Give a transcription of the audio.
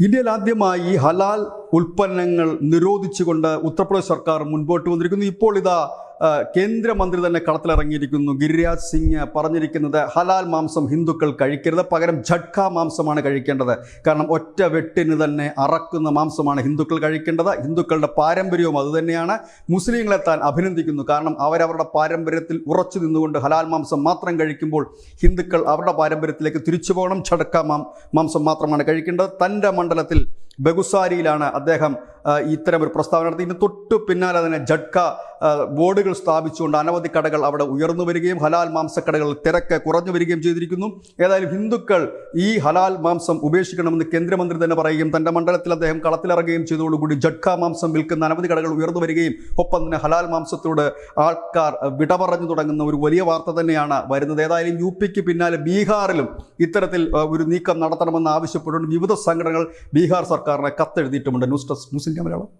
ഇന്ത്യയിൽ ആദ്യമായി ഹലാൽ ഉൽപ്പന്നങ്ങൾ നിരോധിച്ചുകൊണ്ട് ഉത്തർപ്രദേശ് സർക്കാർ മുൻപോട്ട് വന്നിരിക്കുന്നു. ഇപ്പോൾ ഇതാ കേന്ദ്രമന്ത്രി തന്നെ കളത്തിലിറങ്ങിയിരിക്കുന്നു. ഗിരിരാജ് സിംഗ് പറഞ്ഞിരിക്കുന്നത് ഹലാൽ മാംസം ഹിന്ദുക്കൾ കഴിക്കരുത്, പകരം ജഡ്ക മാംസമാണ് കഴിക്കേണ്ടത്. കാരണം ഒറ്റ വെട്ടിന് തന്നെ അറക്കുന്ന മാംസമാണ് ഹിന്ദുക്കൾ കഴിക്കേണ്ടത്. ഹിന്ദുക്കളുടെ പാരമ്പര്യവും അതുതന്നെയാണ്. മുസ്ലിങ്ങളെ താൻ അഭിനന്ദിക്കുന്നു. കാരണം അവരവരുടെ പാരമ്പര്യത്തിൽ ഉറച്ചു നിന്നുകൊണ്ട് ഹലാൽ മാംസം മാത്രം കഴിക്കുമ്പോൾ ഹിന്ദുക്കൾ അവരുടെ പാരമ്പര്യത്തിലേക്ക് തിരിച്ചു പോകണം. ജഡ്ക മാംസം മാത്രമാണ് കഴിക്കേണ്ടത്. തൻ്റെ മണ്ഡലത്തിൽ ബഗുസാരിയിലാണ് അദ്ദേഹം ഇത്തരമൊരു പ്രസ്താവന നടത്തി. ഇതിന് തൊട്ടു പിന്നാലെ തന്നെ ജഡ്ക ബോർഡുകൾ സ്ഥാപിച്ചുകൊണ്ട് അനവധി കടകൾ അവിടെ ഉയർന്നു വരികയും ഹലാൽ മാംസക്കടകളിൽ തിരക്ക് കുറഞ്ഞു വരികയും ചെയ്തിരിക്കുന്നു. ഏതായാലും ഹിന്ദുക്കൾ ഈ ഹലാൽ മാംസം ഉപേക്ഷിക്കണമെന്ന് കേന്ദ്രമന്ത്രി തന്നെ പറയുകയും തൻ്റെ മണ്ഡലത്തിൽ അദ്ദേഹം കളത്തിലിറങ്ങുകയും ചെയ്തതോടുകൂടി ജഡ്ക മാംസം വിൽക്കുന്ന അനവധി കടകൾ ഉയർന്നു വരികയും ഒപ്പം തന്നെ ഹലാൽ മാംസത്തോട് ആൾക്കാർ വിട പറഞ്ഞു തുടങ്ങുന്ന ഒരു വലിയ വാർത്ത തന്നെയാണ് വരുന്നത്. ഏതായാലും യു പിക്ക് പിന്നാലെ ബീഹാറിലും ഇത്തരത്തിൽ ഒരു നീക്കം നടത്തണമെന്ന് ആവശ്യപ്പെട്ടുകൊണ്ട് വിവിധ സംഘടനകൾ ബീഹാർ സർക്കാരിനെ കത്തെഴുതിയിട്ടുമുണ്ട്. News desk news India Malayalam.